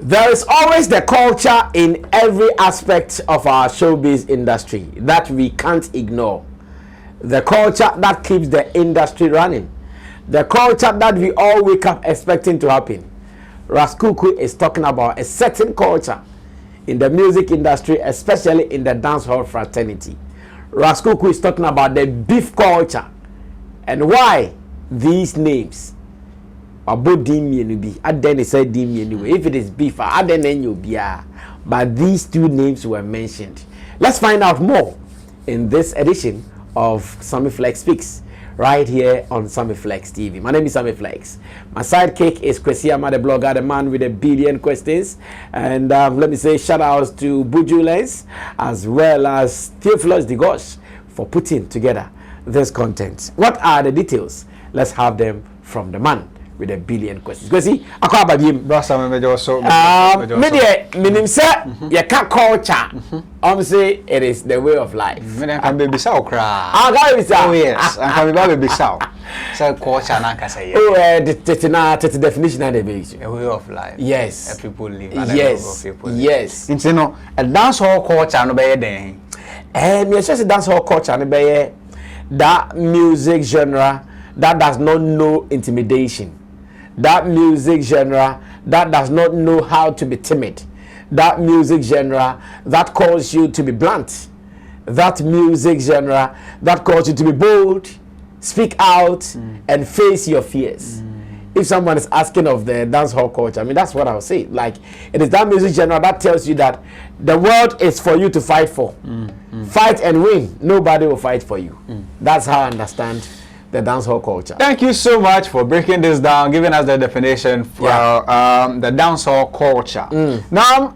There is always the culture in every aspect of our showbiz industry that we can't ignore. The culture that keeps the industry running. The culture that we all wake up expecting to happen. Ras Kuuku is talking about a certain culture in the music industry, especially in the dancehall fraternity. Ras Kuuku is talking about the beef culture and why these names. About Dimianubi, I then said Dimianu. If it is beef, I then you be. But these two names were mentioned. Let's find out more in this edition of Sammy Flex Speaks, right here on Sammy Flex TV. My name is Sammy Flex. My sidekick is Kwesiama, the blogger, the man with a billion questions. And let me say shout outs to Buju Lens as well as Theophilus Digosh for putting together this content. What are the details? Let's have them from the man with a billion questions. Because see, I can't buy him. Meaning, sir, you can't culture. Say it is the way of life. I'm baby sow cry. I got it. Oh, yes, I'm baby sow. So, culture, I say, oh, the definition of the basic. A way of life. Yes. People live. Yes. Yes. It's a dancehall culture, no better than. And yes, just a dancehall culture, no better that music genre that does not know intimidation. That music genre that does not know how to be timid. That music genre that calls you to be blunt. That music genre that calls you to be bold, speak out, and face your fears. If someone is asking of the dancehall culture, I mean, that's what I'll say. Like, it is that music genre that tells you that the world is for you to fight for. Fight and win. Nobody will fight for you. That's how I understand the dancehall culture. Thank you so much for breaking this down, giving us the definition for the dancehall culture. Now,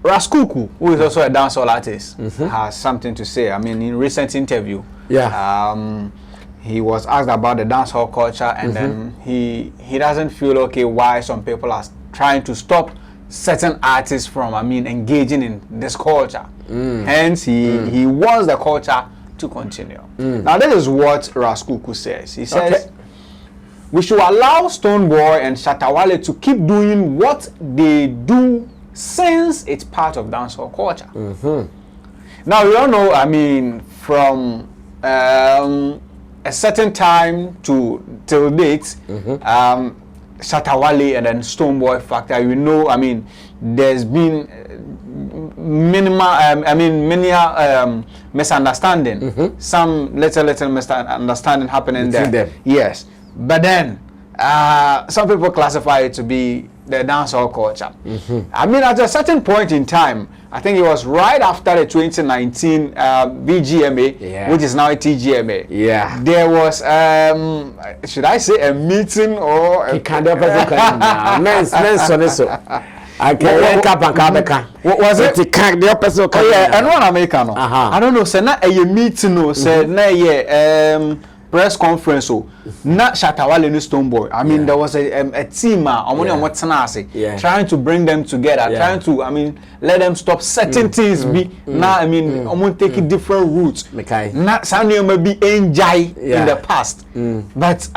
Ras Kuuku, who is also a dancehall artist, has something to say. I mean, in recent interview, he was asked about the dancehall culture, and then he doesn't feel okay why some people are trying to stop certain artists from, engaging in this culture. Hence, he wants the culture to continue. Now, this is what Ras Kuuku says. He says, we should allow Stonebwoy and Shatta to keep doing what they do since it's part of dancehall culture. Now, we all know, from a certain time till date, Shatta and then Stonebwoy factor, you know, there's been many misunderstanding. Some little misunderstanding happening there. Yes, but then some people classify it to be the dancehall culture. At a certain point in time, I think it was right after the 2019 BGMA, which is now a TGMA. There was should I say a meeting or a kind of I can't was it to can't the opposite? Oh yeah, and one American. I don't know. Say na a meeting. No, say na press conference. So not Shatta and Stonebwoy. There was a team. Trying to bring them together. Trying to let them stop certain things. Be now. I'm gonna take a different routes. Not something maybe enjoy in the past. But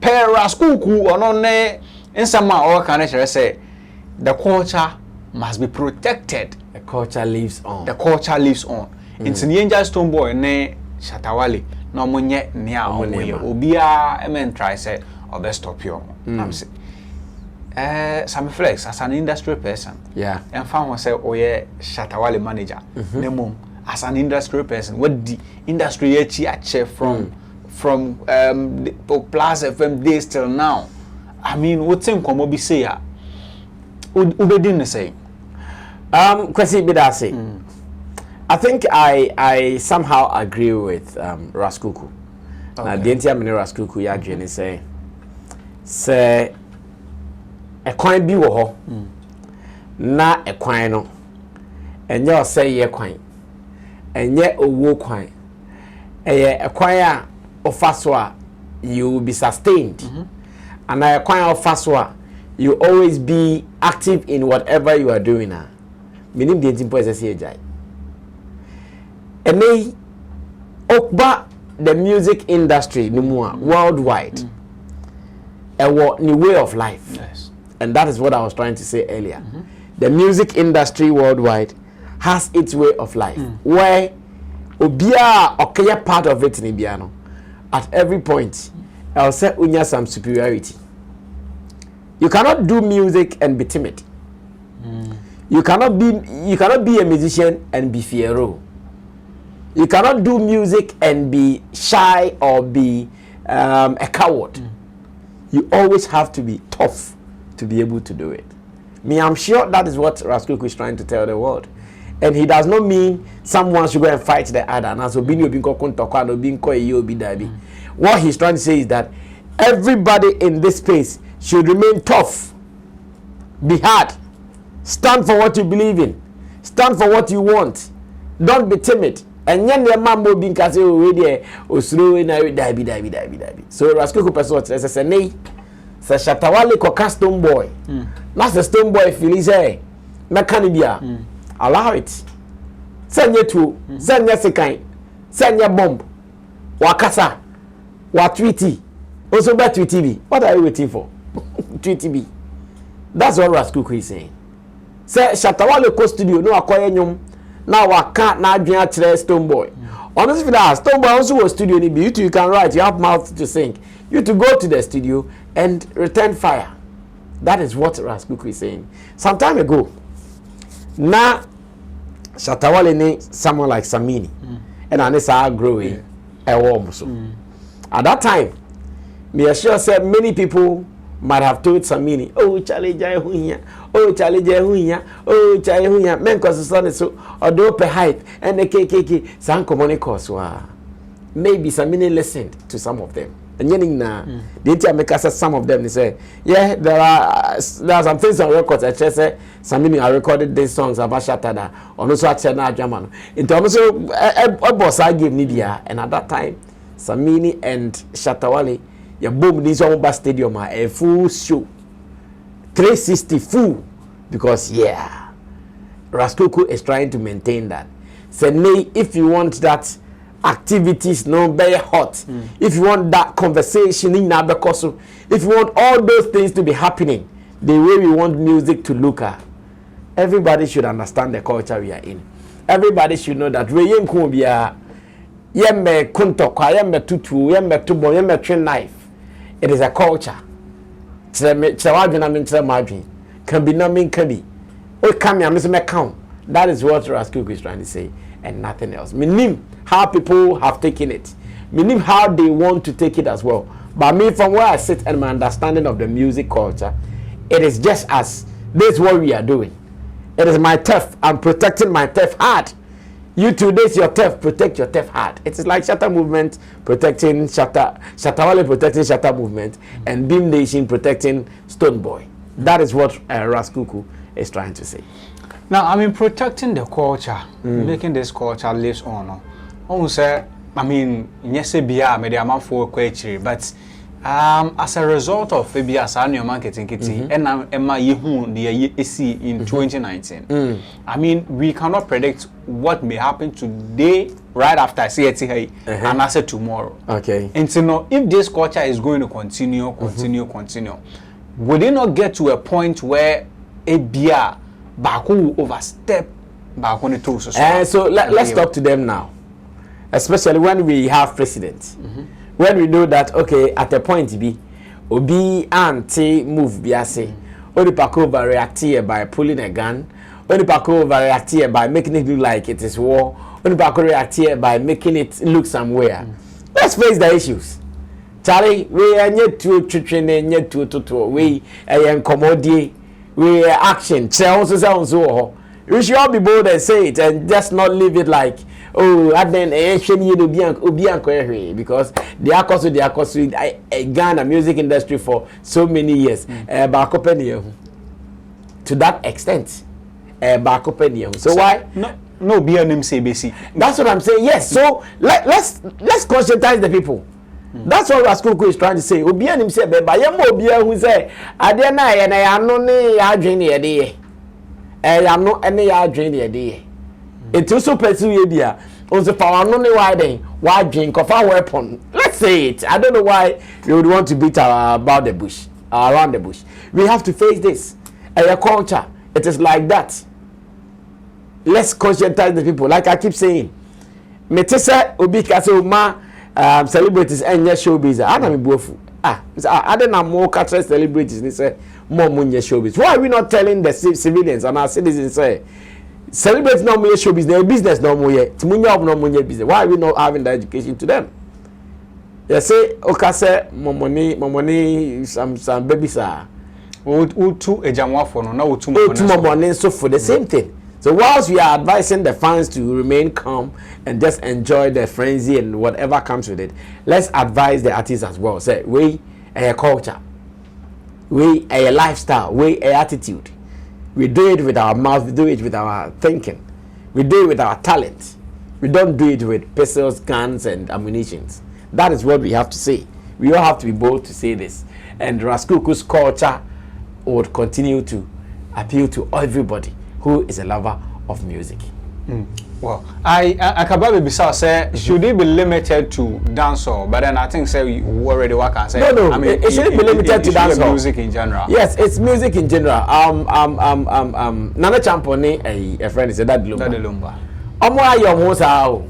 per Ras Kuuku or no ne in some or can I say. The culture must be protected. The culture lives on. The culture lives on. It's the angel Stonebwoy ne Shatta no monye nia omoye. Obia try say or best stop you. I'm say. Sammy Flex as an industry person. And found say oye Shatta manager. Nemo as an industry person. What the industry achieve from the Plus FM days till now. What thing come be say ya? Ubedin say. Kwesi Bidase. I think I somehow agree with Ras Kuuku. Now the entire Ras Kuuku ya adwene say a kwan bi wo ho na a kwan no enye o say ye kwan enye owo kwan a kwan a ofa so a you will be sustained and a kwan ofa so a you always be active in whatever you are doing now. Meaning the entire process here jai. And they okba the music industry no more worldwide. A new way of life. Yes. And that is what I was trying to say earlier. The music industry worldwide has its way of life where obia okay part of it in Ibiano. At every point, I'll say unya some superiority. You cannot do music and be timid. You cannot be a musician and be fiero. You cannot do music and be shy or be a coward. You always have to be tough to be able to do it. Me, I'm sure that is what Ras Kuuku is trying to tell the world. And he does not mean someone should go and fight the other. What he's trying to say is that everybody in this space should remain tough, be hard, stand for what you believe in, stand for what you want, don't be timid. And yen the mambo being cast already or slow in a die. So Ras Kuuku person says a nay, says Shatta Wale koka Stonebwoy. That's the Stonebwoy feel say Mekanibia. Allow it. Send you to send your second, send your bomb. Wakasa, wa tweety. Also by tweety. What are you waiting for? Tweety. That's what Ras Kuuku is saying. Say Shatta Wale ko studio no akoye nyom. Now I can't now dream at Stonebwoy. Honestly, that Stonebwoy also was studio. You too, you can write. You have mouth to sing. You to go to the studio and return fire. That is what Ras Kuuku is saying. Some time ago, now Shatta Wale need someone like Sammy, and I need to growing a warm so. At that time, me sure said many people might have told Sammy, oh Charlie Jai Hunya, oh Charlie Jai Hunya, oh Charlie Hunya, men cause the son is so or do pe hype and the KKK some common cause maybe Sammy listened to some of them. And the didn't make us some of them they say, yeah, there are some things on records. I just say Sammy I recorded these songs about Shatta or also at Chena German. In terms of a boss I gave Nidia, and at that time, Sammy and Shatta Wale, you boom this on stadium a full show. 360 full. Because yeah, Ras Kuuku is trying to maintain that. Say nay, if you want that activities no very hot, if you want that conversation in Nabekoso, if you want all those things to be happening the way we want music to look at, everybody should understand the culture we are in. Everybody should know that we yembe kunto kwa yembe tutu yembe tubo yembe train knife. It is a culture. Can be nothing can be. Oh, come here, Mr. McCown. That is what Ras Kuuku is trying to say, and nothing else. Meaning how people have taken it. Meaning how they want to take it as well. But me, from where I sit and my understanding of the music culture, it is just as this is what we are doing. It is my turf. I'm protecting my turf hard. You too, this your turf. Protect your turf hard. It is like Shatta movement protecting Shatta Wale protecting Shatta movement, and Beam Nation protecting Stonebwoy. That is what Ras Kuuku is trying to say. Now, I mean, protecting the culture, making this culture lives on. Also, I mean, yes, media for query, but as a result of maybe as annual marketing kitty, and Emma Yehu the AC in 2019. I mean, we cannot predict what may happen today, right after CET, and I said tomorrow. Okay. And so, now, if this culture is going to continue, would it not get to a point where a beer back will overstep back on the tools? So let's talk to them now. Especially when we have precedents, when we know that okay, at a point be obi anti move biase, only pako overreact by pulling a gun, only pako overreact by making it look like it is war, only pako react by making it look somewhere. Let's face the issues. Charlie, we are yet to train, yet to we are commodity, we are action. So we should all be bold and say it and just not leave it like. Oh, and then because they are costing Ghana music industry for so many years. To that extent, so why? No, be an MCBC. That's what I'm saying. Yes. So let's conscientize the people. That's what Ras Kuuku is trying to say. Obi an himself, but Yamo who say, Adena and I am no dream the day. I am not any dream the day. It also pursue idea. Also, power no why drink of our weapon. Let's say it. I don't know why you would want to beat about the bush. around the bush. We have to face this. A culture, it is like that. Let's conscientize the people. Like I keep saying, metesa obi kase ma celebrities enye showbiz. Ana me bofu. I don't know more cultural celebrities. They say more money showbiz. Why are we not telling the civilians and our citizens say celebrities no more showbiz, their business no more yet. No more business. Why are we not having the education to them? They say okase money some babies are. Utu ejamwa for no utu money so for the same thing. So whilst we are advising the fans to remain calm and just enjoy the frenzy and whatever comes with it, let's advise the artists as well. Say we a culture, we a lifestyle, we a attitude. We do it with our mouth, we do it with our thinking, we do it with our talent. We don't do it with pistols, guns, and ammunitions. That is what we have to say. We all have to be bold to say this. And Ras Kuuku's culture would continue to appeal to everybody who is a lover of music. Well, I can beside say, should it be limited to dancehall? But then I think say you already work and say no. I mean, it shouldn't be limited to dancehall. Music in general. Yes, it's music in general. Nana Champone, a friend is that Lumba. Omo ayom ho sa o.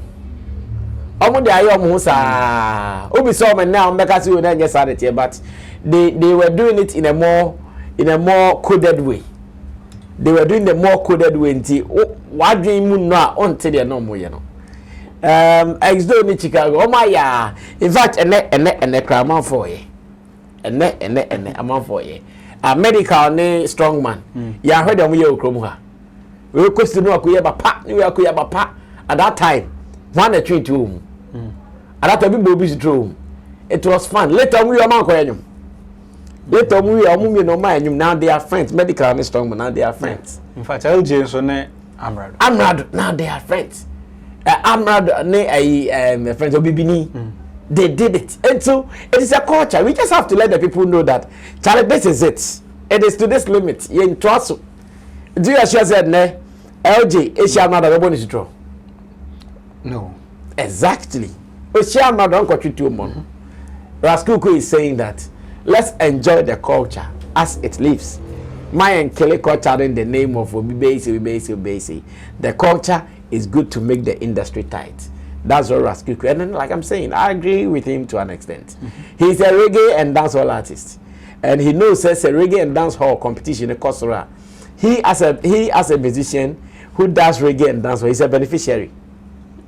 Omo de ayom ho sa. Obi so me now make see we na nyesa de but they were doing it in a more coded way. They were doing the more coded way nti wadwen mu no a onte de no mo ye no. Exdo ni Chicago. Omo ya. In fact ene kraman for ye. Ene amount for ye. A medical ne strong man. Ya heard am ye okrom ha. We question no akoye bapa, we akoye bapa. At that time, one a tree to home. At that time, we busy to it was fun. Later, we are man. Later, we are moving no mind. Now they are friends. Medical and strong, but now they are friends. In fact, LJ so ne Amrad. Now they are friends. Amrad ne friends of Bibini. They did it, and so it is a culture. We just have to let the people know that, Charlie, this is it. It is to this limit. You in trust. Do you actually said ne? LJ, Asia Mother, nobody is draw. No. Exactly. Asia Mother, don't got you to one. Ras Kuuku is saying that let's enjoy the culture as it lives. My and Kelly culture in the name of Obese. The culture is good to make the industry tight. That's what Ras Kuuku. And then, like I'm saying, I agree with him to an extent. He's a reggae and dancehall artist, and he knows there's a reggae and dancehall competition in Kosora. He as a musician who does reggae and dancehall, he's a beneficiary.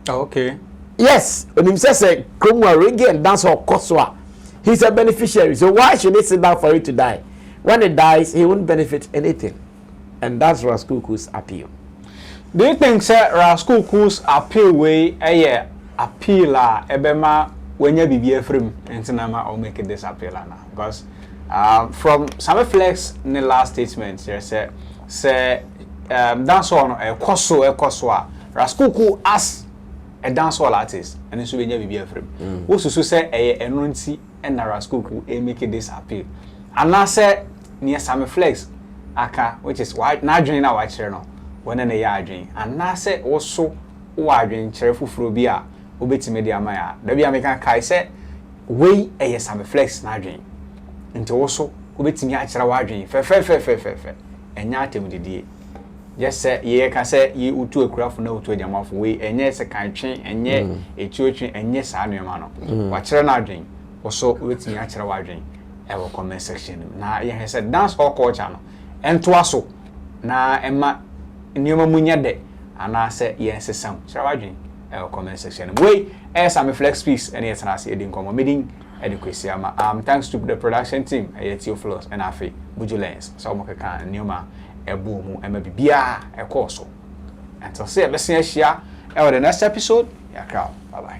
Oh, okay. Yes, when he says reggae and dancehall Kosora, he's a beneficiary. So why should he sit down for it to die? When it dies, he won't benefit anything. And that's Ras Kuuku's appeal. Do you think Ras Kuuku's appeal way appeal ebema when you be frame and cinema or make it this appeal now? Because from Sammy Flex in the last statement, say dancehall a koso Ras Kuuku as a dancehall artist and so when you be frame. Also say a enunti and Ras Kuuku make this appeal. And I say near Sammy Flex aka which is why na adwene na wa kire no when na ya adwene. And I say also wa adwene kire fufuro bi a obetime de amaya. Da bi American kai say we Sammy Flex na adwene. Nti also obetime a kire wa adwene fe enya atem didie. Yes sir, ye ka say ye utu akurafo na utu adwamafo we enye se kan twen enye etuotwen enye saa nneema no. Wa kire na adwene also obetime a kire wa adwene. Ever comment section na ye say dance hall culture no ento aso na ema nneema munya de ana say ye sesam sira wadwen ever comment section we Sammy Flex piece any etna say edin komo medin adequacy ama thanks to the production team Tio Flows and afi Bujulens so mo keka nneema ebo mu ema bibia e course so until say be see ahia the next episode ya bye bye.